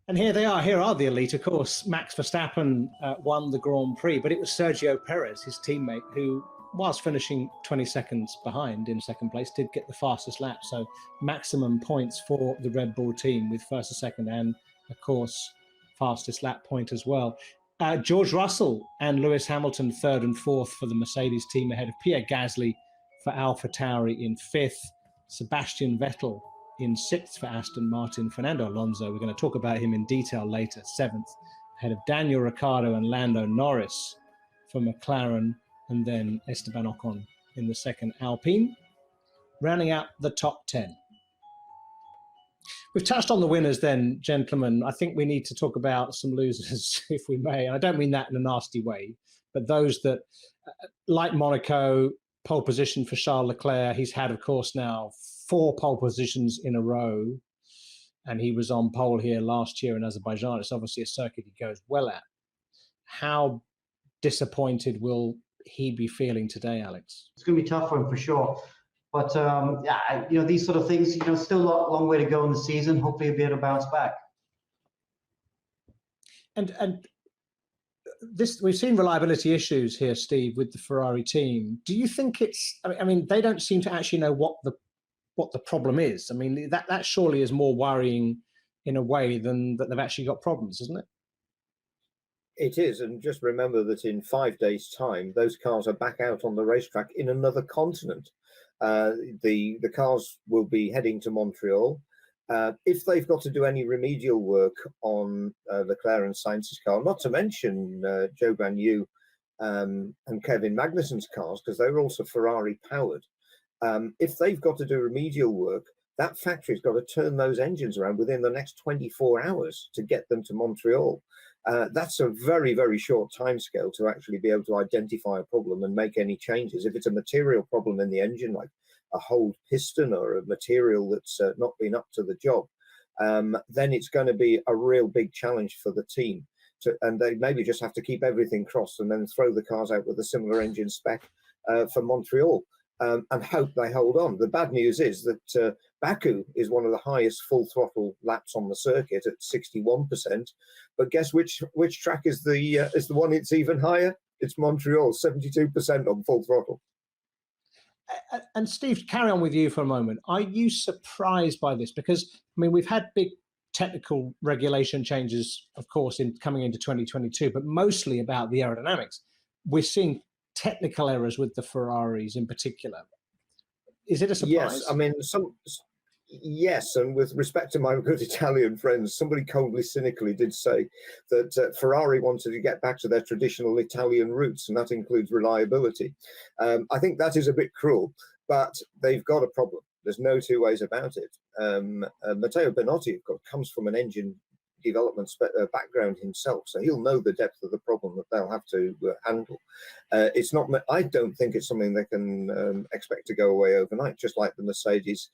And here they are. Here are the elite. Of course, Max Verstappen won the Grand Prix, but it was Sergio Perez, his teammate, who, whilst finishing 20 seconds behind in second place, did get the fastest lap. So maximum points for the Red Bull team with first and second, and of course, fastest lap point as well. George Russell and Lewis Hamilton third and fourth for the Mercedes team, ahead of Pierre Gasly for AlphaTauri in fifth, Sebastian Vettel in sixth for Aston Martin, Fernando Alonso, we're going to talk about him in detail later, seventh, ahead of Daniel Ricciardo and Lando Norris for McLaren, and then Esteban Ocon in the second Alpine, rounding out the top 10. We've touched on the winners then, gentlemen. I think we need to talk about some losers, if we may. And I don't mean that in a nasty way, but those that, like Monaco, pole position for Charles Leclerc. He's had, of course, now 4 pole positions in a row, and he was on pole here last year in Azerbaijan. It's obviously a circuit he goes well at. How disappointed will he be feeling today, Alex? It's going to be tough for him for sure. But yeah, these sort of things, still a long way to go in the season. Hopefully he'll be able to bounce back. And this, we've seen reliability issues here, Steve, with the Ferrari team. Do you think it's? I mean, they don't seem to actually know what the problem is. I mean, that surely is more worrying in a way than that they've actually got problems, isn't it? It is, and just remember that in 5 days' time, those cars are back out on the racetrack in another continent. The cars will be heading to Montreal. If they've got to do any remedial work on Leclerc and Sainz's car, not to mention Zhou Guanyu and Kevin Magnussen's cars, because they're also Ferrari powered. If they've got to do remedial work, that factory's got to turn those engines around within the next 24 hours to get them to Montreal. That's a very, very short timescale to actually be able to identify a problem and make any changes. If it's a material problem in the engine, like a hold piston or a material that's not been up to the job, then it's going to be a real big challenge for the team. And they maybe just have to keep everything crossed and then throw the cars out with a similar engine spec for Montreal. And hope they hold on. The bad news is that Baku is one of the highest full throttle laps on the circuit at 61%. But guess which track is the one it's even higher? It's Montreal, 72% on full throttle. And Steve, carry on with you for a moment. Are you surprised by this? Because I mean, we've had big technical regulation changes, of course, coming into 2022, but mostly about the aerodynamics. We're seeing technical errors with the Ferraris in particular. Is it a surprise? Yes, I mean, yes, and with respect to my good Italian friends, somebody coldly, cynically did say that Ferrari wanted to get back to their traditional Italian roots, and that includes reliability. I think that is a bit cruel, but they've got a problem. There's no two ways about it. Matteo Benotti, of course, comes from an engine development background himself, so he'll know the depth of the problem that they'll have to handle. It's not. I don't think it's something they can expect to go away overnight, just like the Mercedes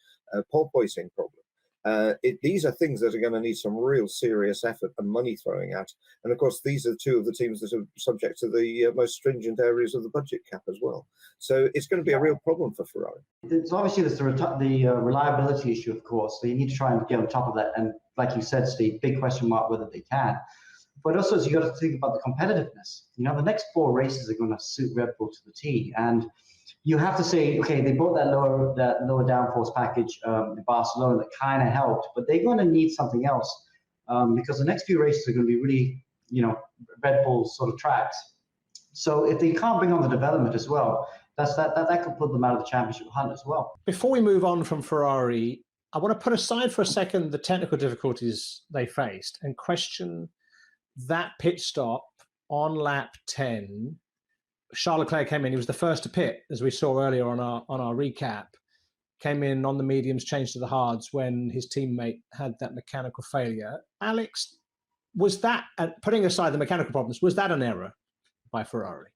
porpoising problem. These are things that are going to need some real serious effort and money throwing at. And of course, these are two of the teams that are subject to the most stringent areas of the budget cap as well. So it's going to be a real problem for Ferrari. It's obviously the reliability issue, of course. So you need to try and get on top of that. And like you said, Steve, big question mark whether they can. But also, you got to think about the competitiveness. The next 4 races are going to suit Red Bull to the T, and you have to say, okay, they brought that lower downforce package in Barcelona that kind of helped, but they're going to need something else because the next few races are going to be really, Red Bull sort of tracks. So if they can't bring on the development as well, that could put them out of the championship hunt as well. Before we move on from Ferrari, I want to put aside for a second the technical difficulties they faced and question that pit stop on lap 10. Charles Leclerc came in. He was the first to pit, as we saw earlier on our recap. Came in on the mediums, changed to the hards when his teammate had that mechanical failure. Alex, was that, putting aside the mechanical problems, was that an error by Ferrari?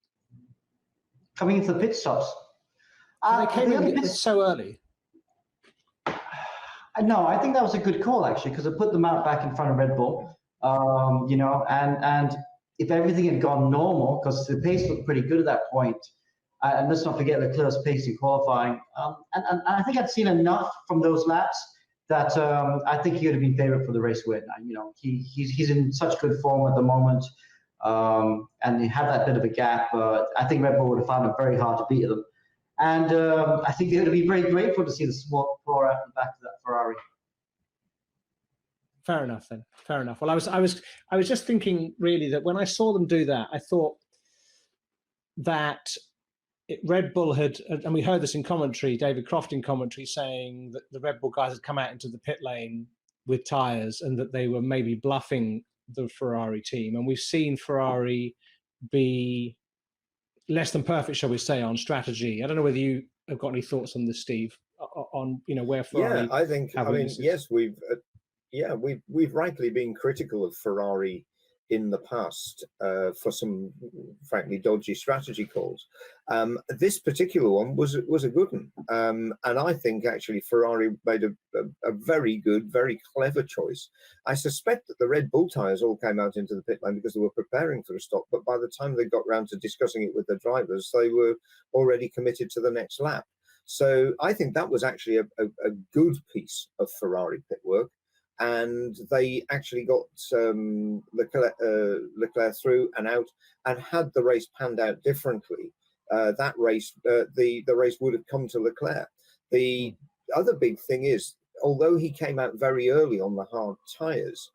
Coming into the pit stops? They came in so early. No, I think that was a good call, actually, because it put them out back in front of Red Bull. And if everything had gone normal, because the pace looked pretty good at that point, and let's not forget Leclerc's pace in qualifying, and I think I'd seen enough from those laps that I think he would have been favourite for the race win. You know, he's in such good form at the moment, and he had that bit of a gap. I think Red Bull would have found it very hard to beat them, and I think they would have been very grateful to see the small floor out the back of that Ferrari. Fair enough then. Fair enough. Well, I was just thinking really that when I saw them do that, I thought that Red Bull had, and we heard this in commentary, David Croft in commentary saying that the Red Bull guys had come out into the pit lane with tyres and that they were maybe bluffing the Ferrari team. And we've seen Ferrari be less than perfect, shall we say, on strategy. I don't know whether you have got any thoughts on this, Steve, on, you know, where Ferrari. Yeah, I think, I mean, yes, we've rightly been critical of Ferrari in the past for some frankly dodgy strategy calls. This particular one was a good one, and I think actually Ferrari made a very good, very clever choice. I suspect that the Red Bull tyres all came out into the pit lane because they were preparing for a stop, but by the time they got round to discussing it with the drivers, they were already committed to the next lap. So I think that was actually a good piece of Ferrari pit work. And they actually got Leclerc through and out, and had the race panned out differently, that race, the race would have come to Leclerc. The other big thing is, although he came out very early on the hard tyres,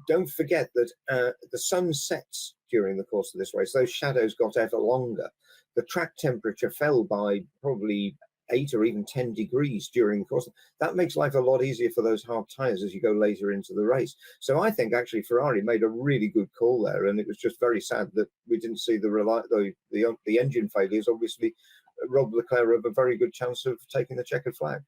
don't forget that the sun sets during the course of this race. Those shadows got ever longer. The track temperature fell by probably 8 or even 10 degrees during the course. That makes life a lot easier for those hard tyres as you go later into the race. So I think actually Ferrari made a really good call there, and it was just very sad that we didn't see the engine failures obviously robbed Leclerc of a very good chance of taking the checkered flag.